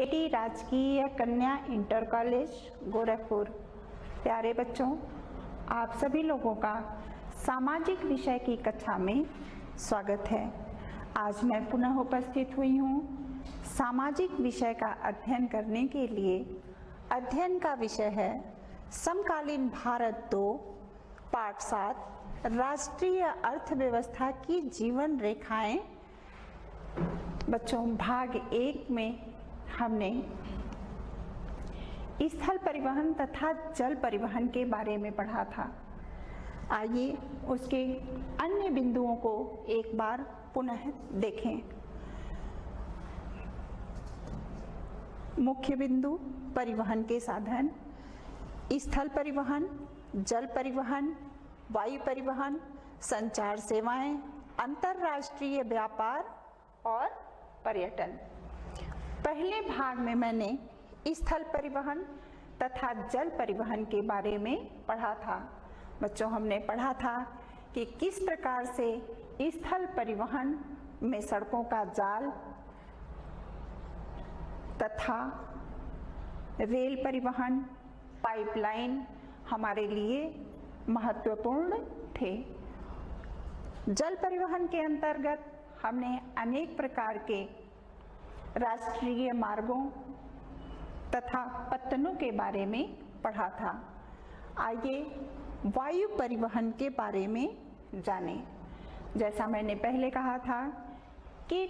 KD राजकीय कन्या inter college Gorakhpur. प्यारे बच्चों, आप सभी लोगों का सामाजिक विषय की कक्षा में स्वागत है। आज मैं पुनः उपस्थित हुई हूँ सामाजिक विषय का अध्ययन करने के लिए। अध्ययन का विषय है समकालीन भारत 2 पाठ 7 राष्ट्रीय अर्थव्यवस्था की जीवन रेखाएं। बच्चों, भाग 1 में हमने स्थल परिवहन तथा जल परिवहन के बारे में पढ़ा था। आइए उसके अन्य बिंदुओं को एक बार पुनः देखें। मुख्य बिंदु परिवहन के साधन, स्थल परिवहन, जल परिवहन, वायु परिवहन, संचार सेवाएं, अंतर्राष्ट्रीय व्यापार और पर्यटन। पहले भाग में मैंने स्थल परिवहन तथा जल परिवहन के बारे में पढ़ा था। बच्चों, हमने पढ़ा था कि किस प्रकार से स्थल परिवहन में सड़कों का जाल तथा रेल परिवहन, पाइपलाइन हमारे लिए महत्वपूर्ण थे। जल परिवहन के अंतर्गत हमने अनेक प्रकार के राष्ट्रीय मार्गों तथा पत्तनों के बारे में पढ़ा था। आइए वायु परिवहन के बारे में जानें। जैसा मैंने पहले कहा था कि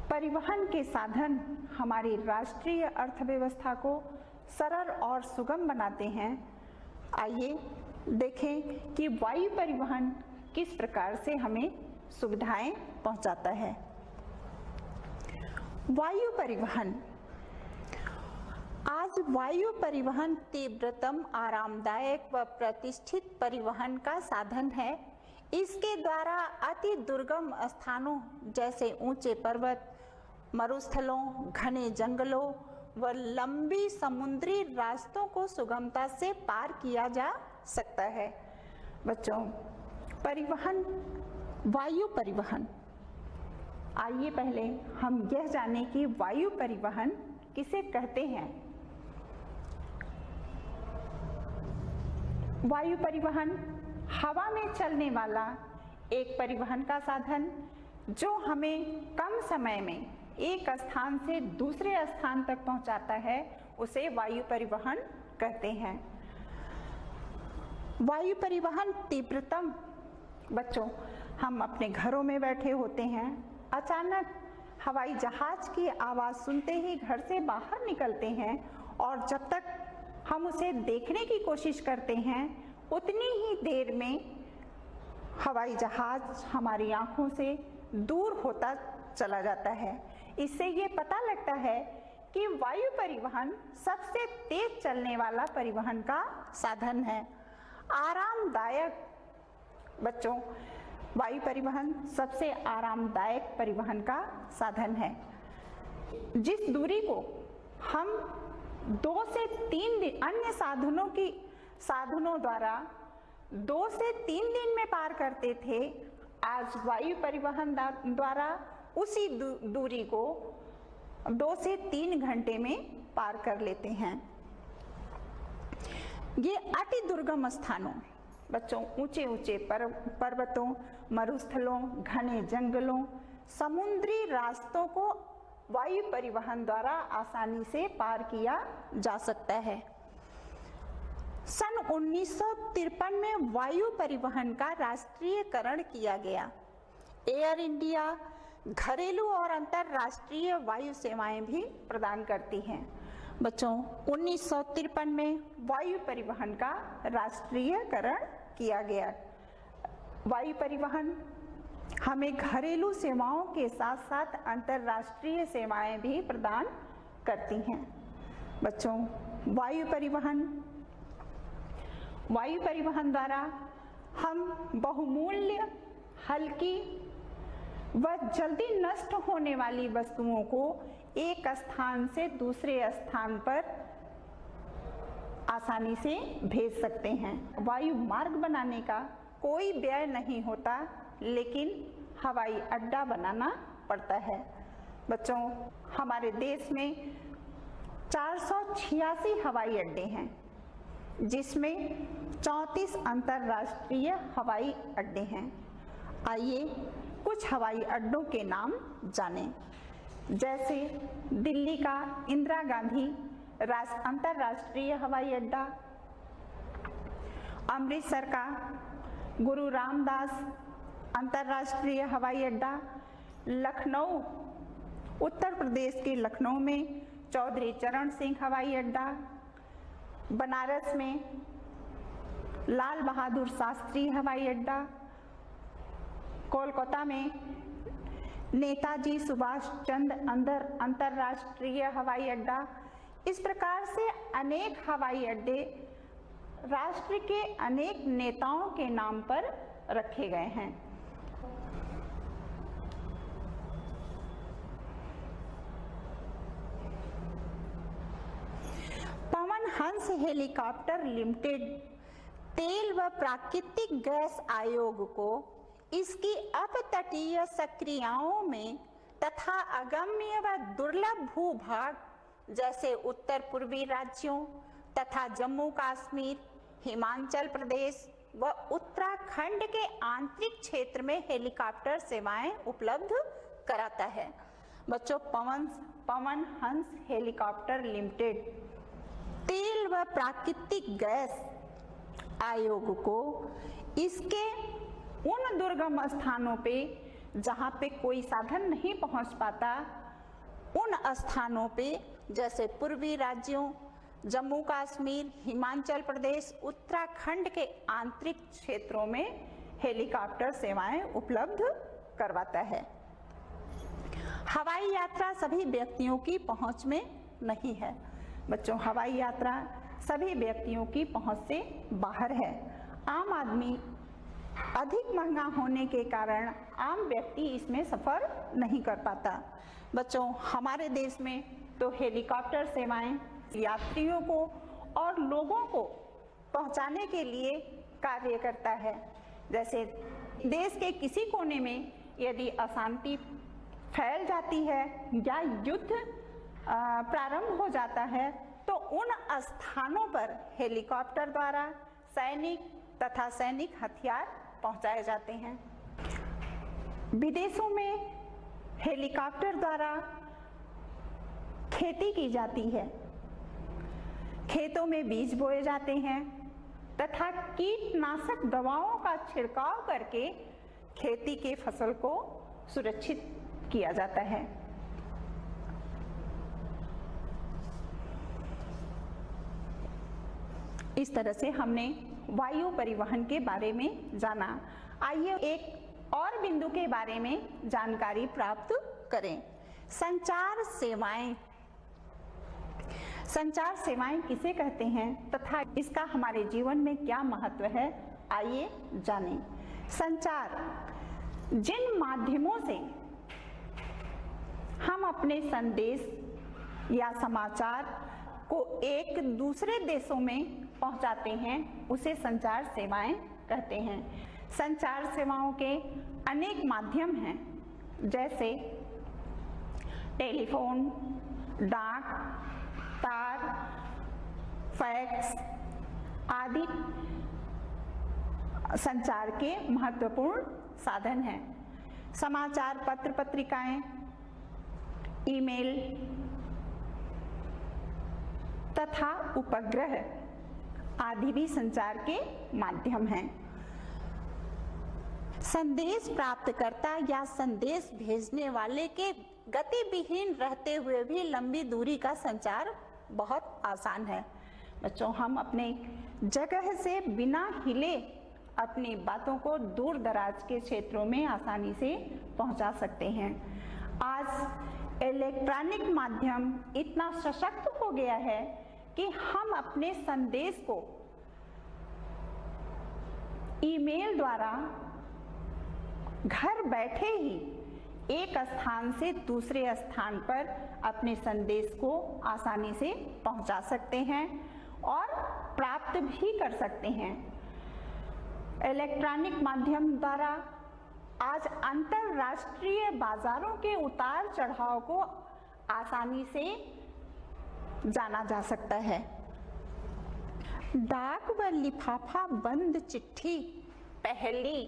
परिवहन के साधन हमारी राष्ट्रीय अर्थव्यवस्था को सरल और सुगम बनाते हैं। आइए देखें कि वायु परिवहन किस प्रकार से हमें सुविधाएं पहुंचाता है। वायु परिवहन। आज वायु परिवहन तीव्रतम, आरामदायक व प्रतिष्ठित परिवहन का साधन है। इसके द्वारा अति दुर्गम स्थानों जैसे ऊंचे पर्वत, मरुस्थलों, घने जंगलों व लंबी समुद्री रास्तों को सुगमता से पार किया जा सकता है। बच्चों, परिवहन, वायु परिवहन। आइए पहले हम यह जानें कि वायु परिवहन किसे कहते हैं। वायु परिवहन हवा में चलने वाला एक परिवहन का साधन जो हमें कम समय में एक स्थान से दूसरे स्थान तक पहुंचाता है, उसे वायु परिवहन कहते हैं। वायु परिवहन तीव्रतम। बच्चों, हम अपने घरों में बैठे होते हैं, अचानक हवाई जहाज की आवाज़ सुनते ही घर से बाहर निकलते हैं और जब तक हम उसे देखने की कोशिश करते हैं उतनी ही देर में हवाई जहाज हमारी आंखों से दूर होता चला जाता है। इससे ये पता लगता है कि वायु परिवहन सबसे तेज चलने वाला परिवहन का साधन है। आरामदायक। बच्चों, वायु परिवहन सबसे आरामदायक परिवहन का साधन है। जिस दूरी को हम 2 से 3 दिन अन्य साधनों द्वारा 2 से 3 दिन में पार करते थे, आज वायु परिवहन द्वारा उसी दूरी को 2 से 3 घंटे में पार कर लेते हैं। ये अति दुर्गम स्थानों, बच्चों, ऊंचे ऊंचे पर्वतों, मरुस्थलों, घने जंगलों, समुद्री रास्तों को वायु परिवहन द्वारा आसानी से पार किया जा सकता है। सन 1953 में वायु परिवहन का राष्ट्रीयकरण किया गया। एयर इंडिया घरेलू और अंतर्राष्ट्रीय वायु सेवाएं भी प्रदान करती हैं। बच्चों, 1953 में वायु परिवहन का राष्ट्रीयकरण किया गया। वायु परिवहन हमें घरेलू सेवाओं के साथ साथ अंतर्राष्ट्रीय सेवाएं भी प्रदान करती हैं। बच्चों, वायु परिवहन द्वारा हम बहुमूल्य, हल्की व जल्दी नष्ट होने वाली वस्तुओं को एक स्थान से दूसरे स्थान पर आसानी से भेज सकते हैं। वायु मार्ग बनाने का कोई व्यय नहीं होता, लेकिन हवाई अड्डा बनाना पड़ता है। बच्चों, हमारे देश में 486 हवाई अड्डे हैं, जिसमें 34 अंतर्राष्ट्रीय हवाई अड्डे हैं। आइए कुछ हवाई अड्डों के नाम जानें। जैसे दिल्ली का इंदिरा गांधी अंतर्राष्ट्रीय हवाई अड्डा, अमृतसर का गुरु रामदास अंतर्राष्ट्रीय हवाई अड्डा, लखनऊ उत्तर प्रदेश के लखनऊ में चौधरी चरण सिंह हवाई अड्डा, बनारस में लाल बहादुर शास्त्री हवाई अड्डा, कोलकाता में नेताजी सुभाष चंद्र अंतर्राष्ट्रीय हवाई अड्डा। इस प्रकार से अनेक हवाई अड्डे राष्ट्र के अनेक नेताओं के नाम पर रखे गए हैं। पवन हंस हेलीकॉप्टर लिमिटेड तेल व प्राकृतिक गैस आयोग को इसकी अपतटीय सक्रियाओं में तथा अगम्य व दुर्लभ भूभाग जैसे उत्तर पूर्वी राज्यों तथा जम्मू कश्मीर, हिमाचल प्रदेश व उत्तराखंड के आंतरिक क्षेत्र में हेलीकॉप्टर सेवाएं उपलब्ध कराता है। बच्चों, पवन हंस हेलीकॉप्टर लिमिटेड तेल व प्राकृतिक गैस आयोग को इसके उन दुर्गम स्थानों पे जहाँ पे कोई साधन नहीं पहुँच पाता, उन स्थानों पे जैसे पूर्वी राज्यों, जम्मू कश्मीर, हिमाचल प्रदेश, उत्तराखंड के आंतरिक क्षेत्रों में हेलीकॉप्टर सेवाएं उपलब्ध करवाता है। हवाई यात्रा सभी व्यक्तियों की पहुंच में नहीं है। बच्चों, हवाई यात्रा सभी व्यक्तियों की पहुंच से बाहर है। आम आदमी अधिक महंगा होने के कारण आम व्यक्ति इसमें सफर नहीं कर पाता। बच्चों, हमारे देश में तो हेलीकॉप्टर सेवाएं यात्रियों को और लोगों को पहुंचाने के लिए कार्य करता है। जैसे देश के किसी कोने में यदि अशांति फैल जाती है या युद्ध प्रारंभ हो जाता है, तो उन स्थानों पर हेलीकॉप्टर द्वारा सैनिक तथा सैनिक हथियार पहुंचाए जाते हैं। विदेशों में हेलीकॉप्टर द्वारा खेती की जाती है, खेतों में बीज बोए जाते हैं तथा कीटनाशक दवाओं का छिड़काव करके खेती के फसल को सुरक्षित किया जाता है। इस तरह से हमने वायु परिवहन के बारे में जाना। आइए एक और बिंदु के बारे में जानकारी प्राप्त करें। संचार सेवाएं। संचार सेवाएं किसे कहते हैं तथा इसका हमारे जीवन में क्या महत्व है, आइए जानें। संचार जिन माध्यमों से हम अपने संदेश या समाचार को एक दूसरे देशों में पहुंचाते हैं, उसे संचार सेवाएं कहते हैं। संचार सेवाओं के अनेक माध्यम हैं, जैसे टेलीफोन, डाक, तार, फैक्स आदि संचार के महत्वपूर्ण साधन हैं। समाचार पत्र पत्रिकाएं, ईमेल तथा उपग्रह आदि भी संचार के माध्यम हैं। संदेश प्राप्तकर्ता या संदेश भेजने वाले के गतिविहीन रहते हुए भी लंबी दूरी का संचार बहुत आसान है। बच्चों, हम अपने जगह से बिना हिले अपनी बातों को दूर दराज के क्षेत्रों में आसानी से पहुंचा सकते हैं। आज इलेक्ट्रॉनिक माध्यम इतना सशक्त हो गया है कि हम अपने संदेश को ईमेल द्वारा घर बैठे ही एक स्थान से दूसरे स्थान पर अपने संदेश को आसानी से पहुंचा सकते हैं और प्राप्त भी कर सकते हैं। इलेक्ट्रॉनिक माध्यम द्वारा आज अंतरराष्ट्रीय बाजारों के उतार चढ़ाव को आसानी से जाना जा सकता है। डाक व लिफाफा बंद चिट्ठी पहली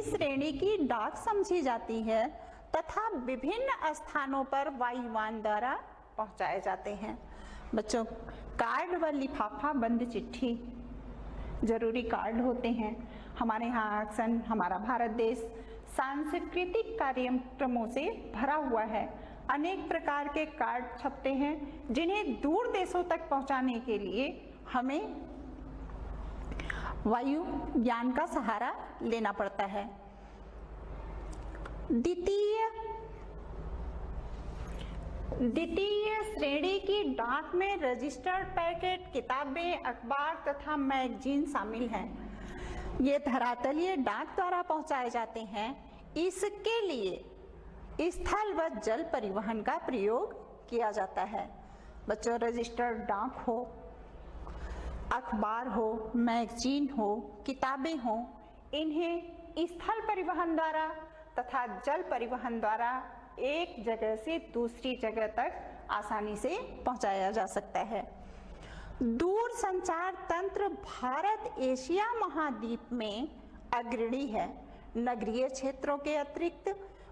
श्रेणी की डाक समझी जाती है तथा विभिन्न स्थानों पर वायुयान द्वारा पहुंचाए जाते हैं। बच्चों, कार्ड व लिफाफा बंद चिट्ठी जरूरी कार्ड होते हैं। हमारे यहाँ अक्सर हमारा भारत देश सांस्कृतिक कार्यक्रमों से भरा हुआ है। अनेक प्रकार के कार्ड छपते हैं जिन्हें दूर देशों तक पहुंचाने के लिए हमें वायुयान का सहारा लेना पड़ता है। द्वितीय श्रेणी की डाक में रजिस्टर्ड पैकेट, किताबें, अखबार तथा मैगजीन शामिल हैं। ये धरातलीय डाक द्वारा पहुंचाए जाते हैं। इसके लिए स्थल व जल परिवहन का प्रयोग किया जाता है। बच्चों, रजिस्टर्ड डाक हो, अखबार हो, मैगजीन हो, किताबें हो, इन्हें स्थल परिवहन द्वारा तथा जल परिवहन द्वारा एक जगह से दूसरी जगह तक आसानी से पहुंचाया जा सकता है। दूर संचार तंत्र भारत एशिया महाद्वीप में अग्रणी है। नगरीय क्षेत्रों के अतिरिक्त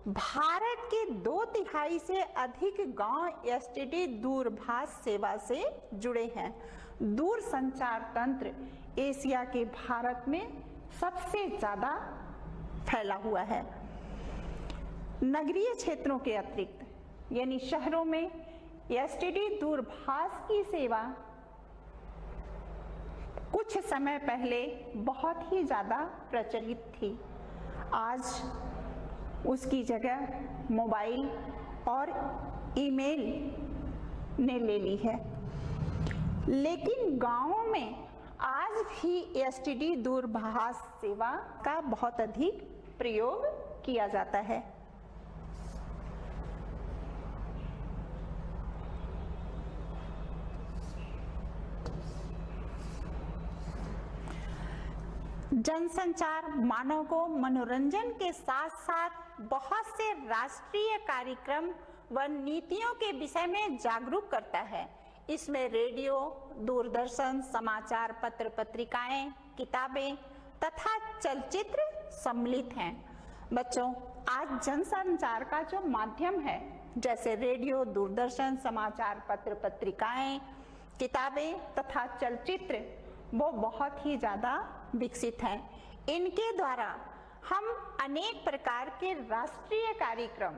भारत के 2/3 से अधिक गांव एसटीडी दूरभाष सेवा से जुड़े हैं। दूर संचार तंत्र एशिया के भारत में सबसे ज्यादा फैला हुआ है। नगरीय क्षेत्रों के अतिरिक्त यानी शहरों में एसटीडी दूरभाष की सेवा कुछ समय पहले बहुत ही ज्यादा प्रचलित थी। आज उसकी जगह मोबाइल और ईमेल ने ले ली है। लेकिन गांवों में आज भी एसटीडी दूरभाष सेवा का बहुत अधिक प्रयोग किया जाता है। जनसंचार मानव को मनोरंजन के साथ साथ बहुत से राष्ट्रीय कार्यक्रम व नीतियों के विषय में जागरूक करता है। इसमें रेडियो, दूरदर्शन, समाचार पत्र पत्रिकाएं, किताबें तथा चलचित्र सम्मिलित हैं। बच्चों, आज जनसंचार का जो माध्यम है, जैसे रेडियो, दूरदर्शन, समाचार पत्र पत्रिकाएं, किताबें तथा चलचित्र, वो बहुत ही ज्यादा विकसित हैं। इनके द्वारा हम अनेक प्रकार के राष्ट्रीय कार्यक्रम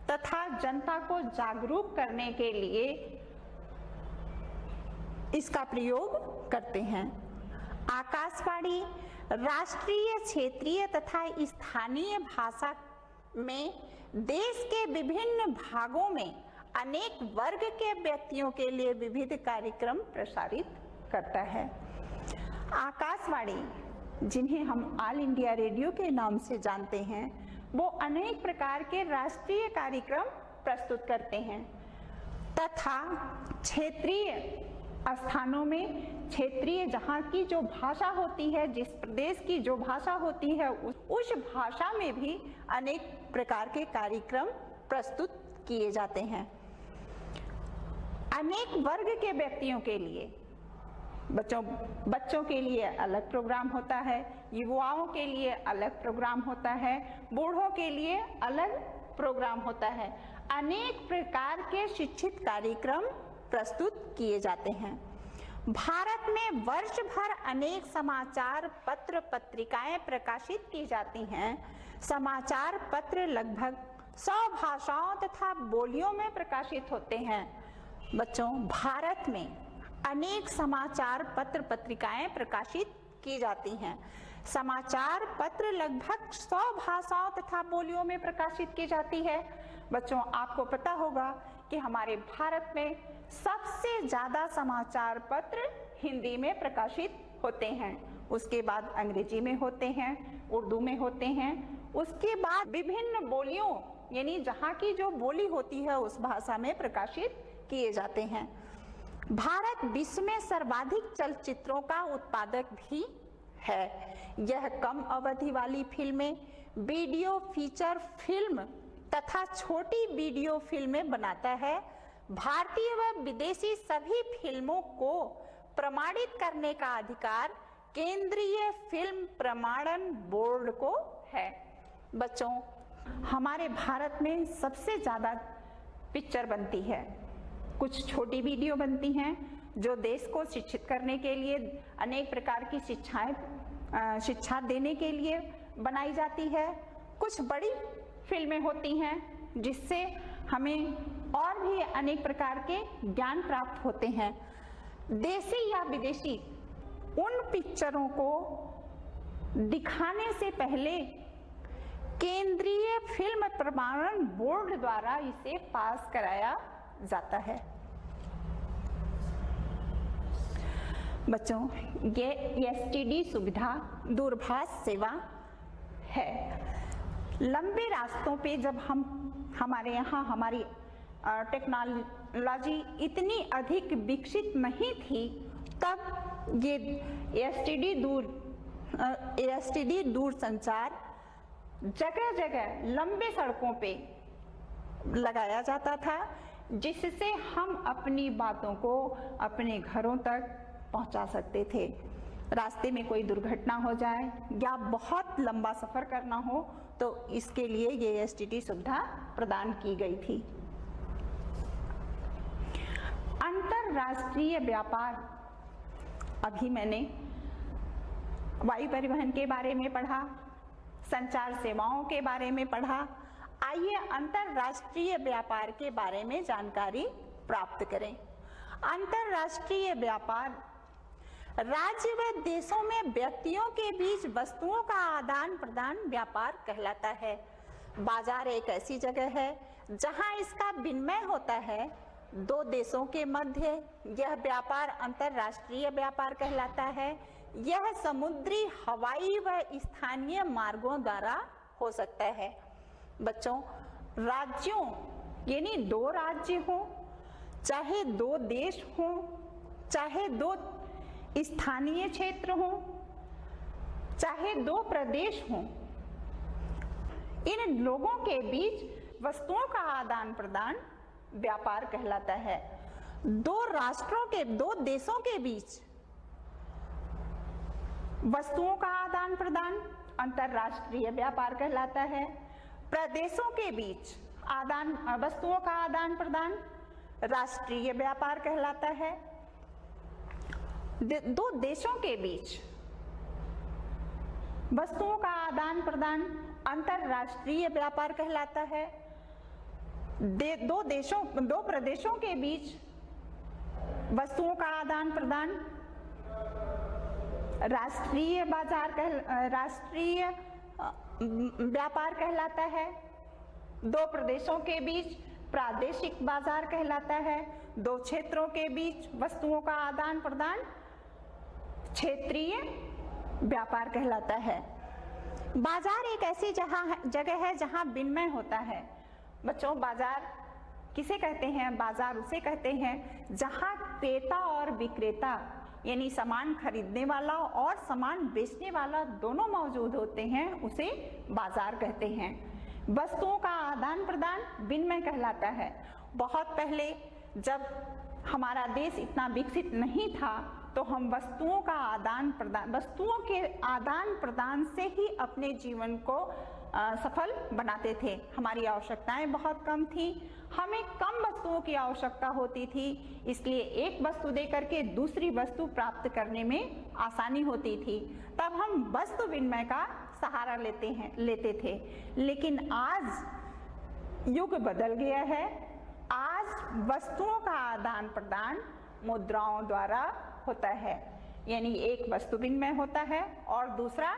तथा जनता को जागरूक करने के लिए इसका प्रयोग करते हैं। आकाशवाणी राष्ट्रीय, क्षेत्रीय तथा स्थानीय भाषा में देश के विभिन्न भागों में अनेक वर्ग के व्यक्तियों के लिए विविध कार्यक्रम प्रसारित करता है। आकाशवाणी, जिन्हें हम ऑल इंडिया रेडियो के नाम से जानते हैं, वो अनेक प्रकार के राष्ट्रीय कार्यक्रम प्रस्तुत करते हैं तथा क्षेत्रीय स्थानों में क्षेत्रीय जहाँ की जो भाषा होती है, जिस प्रदेश की जो भाषा होती है, उस भाषा में भी अनेक प्रकार के कार्यक्रम प्रस्तुत किए जाते हैं। अनेक वर्ग के व्यक्तियों के लिए, बच्चों के लिए अलग प्रोग्राम होता है, युवाओं के लिए अलग प्रोग्राम होता है, बूढ़ों के लिए अलग प्रोग्राम होता है। अनेक प्रकार के शिक्षित कार्यक्रम प्रस्तुत किए जाते हैं। भारत में वर्ष भर अनेक समाचार पत्र पत्रिकाएं प्रकाशित की जाती हैं। समाचार पत्र लगभग 100 भाषाओं तथा बोलियों में प्रकाशित होते हैं। बच्चों, भारत में अनेक समाचार पत्र पत्रिकाएं प्रकाशित की जाती हैं। समाचार पत्र लगभग 100 भाषाओं तथा बोलियों में प्रकाशित की जाती है। बच्चों, आपको पता होगा कि हमारे भारत में सबसे ज्यादा समाचार पत्र हिंदी में प्रकाशित होते हैं, उसके बाद अंग्रेजी में होते हैं, उर्दू में होते हैं, उसके बाद विभिन्न बोलियों यानी जहाँ की जो बोली होती है उस भाषा में प्रकाशित किए जाते हैं। भारत विश्व में सर्वाधिक चलचित्रों का उत्पादक भी है। यह कम अवधि वाली फिल्में, वीडियो फीचर फिल्म तथा छोटी वीडियो फिल्में बनाता है। भारतीय व विदेशी सभी फिल्मों को प्रमाणित करने का अधिकार केंद्रीय फिल्म प्रमाणन बोर्ड को है। बच्चों, हमारे भारत में सबसे ज्यादा पिक्चर बनती है। कुछ छोटी वीडियो बनती हैं जो देश को शिक्षित करने के लिए, अनेक प्रकार की शिक्षा देने के लिए बनाई जाती है। कुछ बड़ी फिल्में होती हैं जिससे हमें और भी अनेक प्रकार के ज्ञान प्राप्त होते हैं। देशी या विदेशी उन पिक्चरों को दिखाने से पहले केंद्रीय फिल्म प्रमाणन बोर्ड द्वारा इसे पास कराया जाता है। बच्चों, ये एसटीडी सुविधा दूरभाष सेवा है। लंबे रास्तों पे जब हमारे यहाँ हमारी टेक्नोलॉजी इतनी अधिक विकसित नहीं थी, तब ये एसटीडी दूर संचार जगह जगह लंबे सड़कों पे लगाया जाता था, जिससे हम अपनी बातों को अपने घरों तक पहुंचा सकते थे। रास्ते में कोई दुर्घटना हो जाए या बहुत लंबा सफर करना हो तो इसके लिए ये एसटीडी सुविधा प्रदान की गई थी। अंतरराष्ट्रीय व्यापार, अभी मैंने वायु परिवहन के बारे में पढ़ा, संचार सेवाओं के बारे में पढ़ा। आइए अंतरराष्ट्रीय व्यापार के बारे में जानकारी प्राप्त करें। अंतरराष्ट्रीय व्यापार राज्य व देशों में व्यक्तियों के बीच वस्तुओं का आदान प्रदान व्यापार कहलाता है। बाजार एक ऐसी जगह है जहां इसका विनिमय होता है दो देशों के मध्य। यह व्यापार अंतरराष्ट्रीय व्यापार कहलाता है। यह समुद्री, हवाई व स्थानीय मार्गों द्वारा हो सकता है। बच्चों, राज्यों यानी दो राज्य हो, चाहे दो देश हो, चाहे दो स्थानीय क्षेत्र हो, चाहे दो प्रदेश हो, इन लोगों के बीच वस्तुओं का आदान प्रदान व्यापार कहलाता है। दो राष्ट्रों के, दो देशों के बीच वस्तुओं का आदान प्रदान अंतरराष्ट्रीय व्यापार कहलाता है। प्रदेशों के बीच वस्तुओं का आदान प्रदान राष्ट्रीय व्यापार कहलाता है। दो देशों के बीच वस्तुओं का आदान प्रदान अंतरराष्ट्रीय व्यापार कहलाता है। दो प्रदेशों के बीच वस्तुओं का आदान प्रदान राष्ट्रीय व्यापार कहलाता है। दो प्रदेशों के बीच प्रादेशिक बाजार कहलाता है। दो क्षेत्रों के बीच वस्तुओं का आदान प्रदान क्षेत्रीय व्यापार कहलाता है। बाजार एक ऐसी जगह है जहां विनिमय होता है। बच्चों, बाजार किसे कहते हैं? बाजार उसे कहते हैं जहां क्रेता और विक्रेता यानी सामान खरीदने वाला और सामान बेचने वाला दोनों मौजूद होते हैं, उसे बाजार कहते हैं। वस्तुओं का आदान प्रदान विनिमय कहलाता है। बहुत पहले जब हमारा देश इतना विकसित नहीं था तो हम वस्तुओं के आदान प्रदान से ही अपने जीवन को सफल बनाते थे। हमारी आवश्यकताएं बहुत कम थी, हमें कम वस्तुओं की आवश्यकता होती थी, इसलिए एक वस्तु देकर के दूसरी वस्तु प्राप्त करने में आसानी होती थी। तब हम वस्तु विनिमय का सहारा लेते थे। लेकिन आज युग बदल गया है। आज वस्तुओं का आदान प्रदान मुद्राओं द्वारा होता है, यानी एक वस्तु विनिमय होता है और दूसरा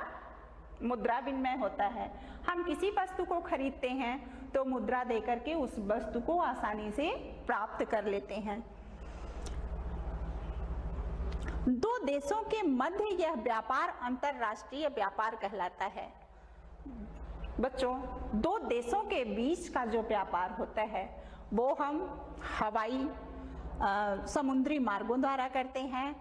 मुद्रा विनिमय होता है। हम किसी वस्तु को खरीदते हैं तो मुद्रा देकर के उस वस्तु को आसानी से प्राप्त कर लेते हैं। दो देशों के मध्य यह व्यापार अंतरराष्ट्रीय व्यापार कहलाता है। बच्चों, दो देशों के बीच का जो व्यापार होता है वो हम हवाई समुद्री मार्गों द्वारा करते हैं,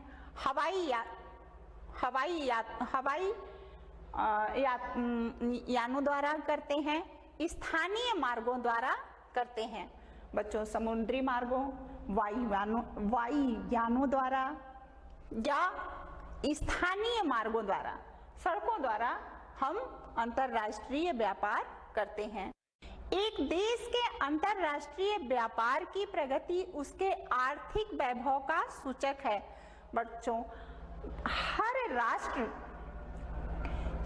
यानों द्वारा करते हैं, स्थानीय मार्गों द्वारा करते हैं। बच्चों, समुद्री मार्गों, वायुयानों द्वारा या स्थानीय मार्गों द्वारा, सड़कों द्वारा हम अंतरराष्ट्रीय व्यापार करते हैं। एक देश के अंतरराष्ट्रीय व्यापार की प्रगति उसके आर्थिक वैभव का सूचक है। बच्चों, हर राष्ट्र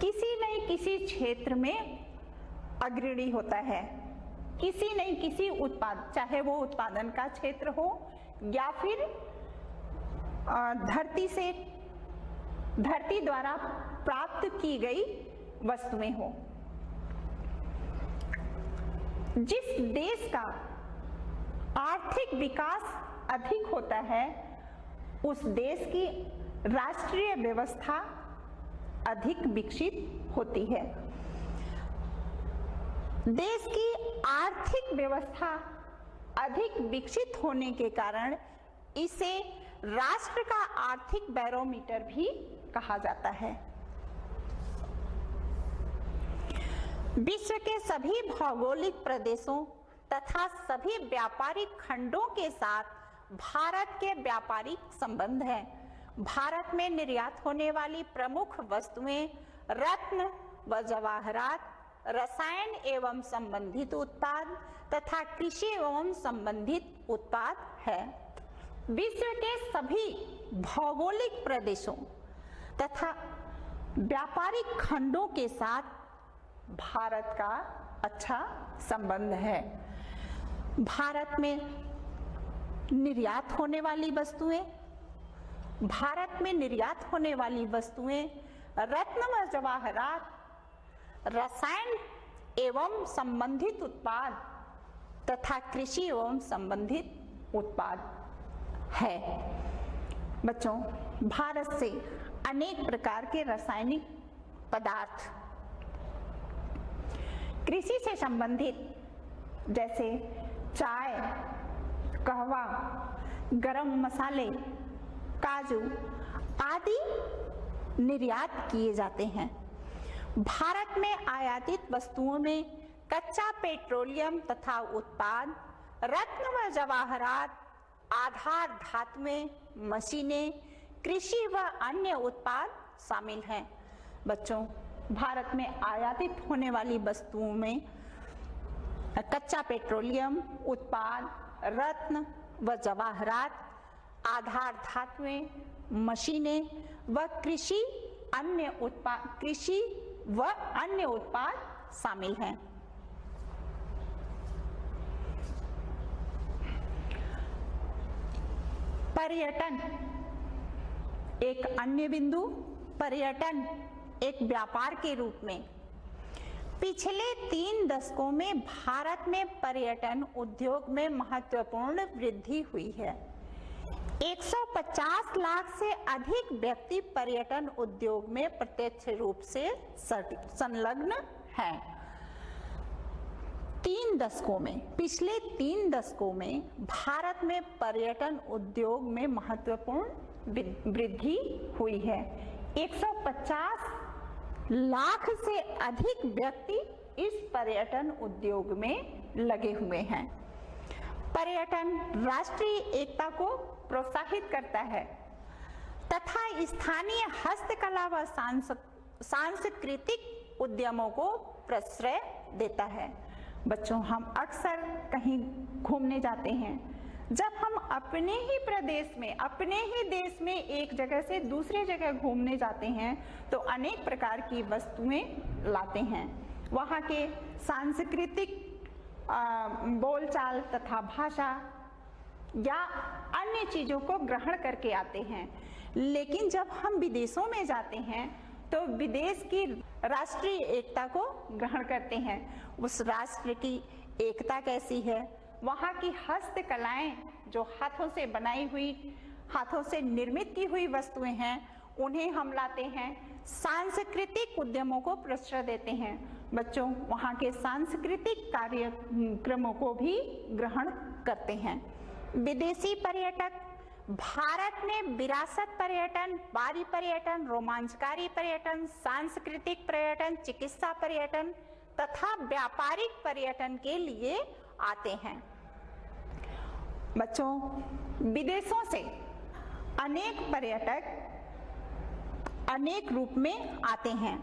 किसी न किसी क्षेत्र में अग्रणी होता है, किसी न किसी उत्पाद, चाहे वो उत्पादन का क्षेत्र हो या फिर धरती द्वारा प्राप्त की गई वस्तुएं हो। जिस देश का आर्थिक विकास अधिक होता है उस देश की राष्ट्रीय व्यवस्था अधिक विकसित होती है। देश की आर्थिक व्यवस्था अधिक विकसित होने के कारण इसे राष्ट्र का आर्थिक बैरोमीटर भी कहा जाता है। विश्व के सभी भौगोलिक प्रदेशों तथा सभी व्यापारिक खंडों के साथ भारत के व्यापारिक संबंध हैं। भारत में निर्यात होने वाली प्रमुख वस्तुएं रत्न व जवाहरात, रसायन एवं संबंधित उत्पाद तथा कृषि एवं संबंधित उत्पाद है। विश्व के सभी भौगोलिक प्रदेशों तथा व्यापारिक खंडों के साथ भारत का अच्छा संबंध है। भारत में निर्यात होने वाली वस्तुएं रत्न व जवाहरात, रसायन एवं संबंधित उत्पाद तथा कृषि एवं संबंधित उत्पाद है। बच्चों, भारत से अनेक प्रकार के रासायनिक पदार्थ, कृषि से संबंधित जैसे चाय, कहवा, गरम मसाले, काजू आदि निर्यात किए जाते हैं। भारत में आयातित वस्तुओं में कच्चा पेट्रोलियम तथा उत्पाद, रत्न व जवाहरात, आधार धातुएं, मशीनें, कृषि व अन्य उत्पाद शामिल हैं। बच्चों, भारत में आयातित होने वाली वस्तुओं में कच्चा पेट्रोलियम, उत्पाद, रत्न व जवाहरात, आधार धातुएं, मशीनें व कृषि व अन्य उत्पाद शामिल हैं। पर्यटन एक अन्य बिंदु। पर्यटन एक व्यापार के रूप में पिछले 3 दशकों में भारत में पर्यटन उद्योग में महत्वपूर्ण वृद्धि हुई है। 150 लाख से अधिक व्यक्ति पर्यटन उद्योग में प्रत्यक्ष रूप से संलग्न हैं। पिछले 3 दशकों में भारत में पर्यटन उद्योग में महत्वपूर्ण वृद्धि हुई है। 150 लाख से अधिक व्यक्ति इस पर्यटन उद्योग में लगे हुए हैं। पर्यटन राष्ट्रीय एकता को प्रोत्साहित करता है तथा स्थानीय हस्तकला व सांस्कृतिक उद्यमों को प्रश्रय देता है। बच्चों, हम अक्सर कहीं घूमने जाते हैं, जब हम अपने ही प्रदेश में, अपने ही देश में एक जगह से दूसरे जगह घूमने जाते हैं तो अनेक प्रकार की वस्तुएं लाते हैं। वहाँ के सांस्कृतिक बोलचाल तथा भाषा या अन्य चीजों को ग्रहण करके आते हैं। लेकिन जब हम विदेशों में जाते हैं तो विदेश की राष्ट्रीय एकता को ग्रहण करते हैं। उस राष्ट्र की एकता कैसी है, वहाँ की हस्तकलाएं, जो हाथों से बनाई हुई, हाथों से निर्मित की हुई वस्तुएं हैं, उन्हें हम लाते हैं, सांस्कृतिक उद्यमों को प्रश्रय देते हैं। बच्चों वहाँ के सांस्कृतिक कार्यक्रमों को भी ग्रहण करते हैं। विदेशी पर्यटक भारत में विरासत पर्यटन, बारी पर्यटन, रोमांचकारी पर्यटन, सांस्कृतिक पर्यटन, चिकित्सा पर्यटन तथा व्यापारिक पर्यटन के लिए आते हैं। बच्चों विदेशों से अनेक पर्यटक अनेक रूप में आते हैं।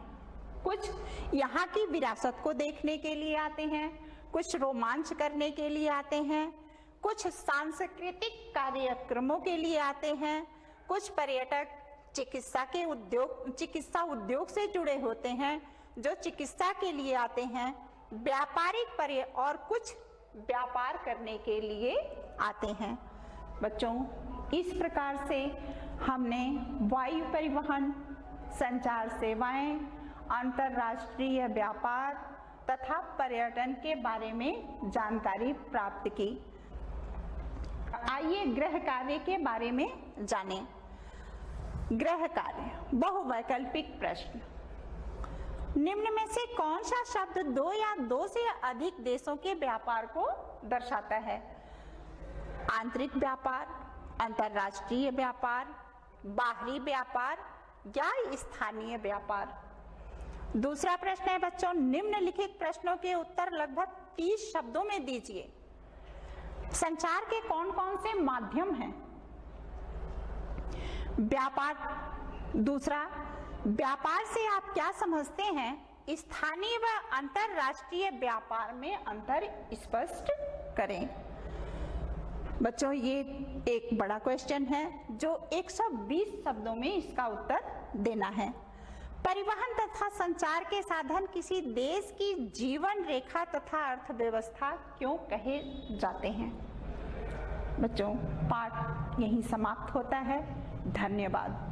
कुछ यहाँ की विरासत को देखने के लिए आते हैं, कुछ रोमांच करने के लिए आते हैं, कुछ सांस्कृतिक कार्यक्रमों के लिए आते हैं, कुछ पर्यटक चिकित्सा उद्योग से जुड़े होते हैं जो चिकित्सा के लिए आते हैं, व्यापारिक और कुछ व्यापार करने के लिए आते हैं। बच्चों इस प्रकार से हमने वायु परिवहन, संचार सेवाएं, अंतर्राष्ट्रीय व्यापार तथा पर्यटन के बारे में जानकारी प्राप्त की। आइए गृह कार्य के बारे में जानें। गृह कार्य, बहुवैकल्पिक प्रश्न। निम्न में से कौन सा शब्द दो या दो से अधिक देशों के व्यापार को दर्शाता है? आंतरिक व्यापार, अंतर्राष्ट्रीय व्यापार, बाहरी व्यापार या स्थानीय व्यापार। दूसरा प्रश्न है बच्चों, निम्नलिखित प्रश्नों के उत्तर लगभग 30 शब्दों में दीजिए। संचार के कौन कौन से माध्यम हैं? व्यापार। दूसरा, व्यापार से आप क्या समझते हैं? स्थानीय व अंतरराष्ट्रीय व्यापार में अंतर स्पष्ट करें। बच्चों ये एक बड़ा क्वेश्चन है जो 120 शब्दों में इसका उत्तर देना है। परिवहन तथा संचार के साधन किसी देश की जीवन रेखा तथा अर्थव्यवस्था क्यों कहे जाते हैं? बच्चों पाठ यहीं समाप्त होता है। धन्यवाद।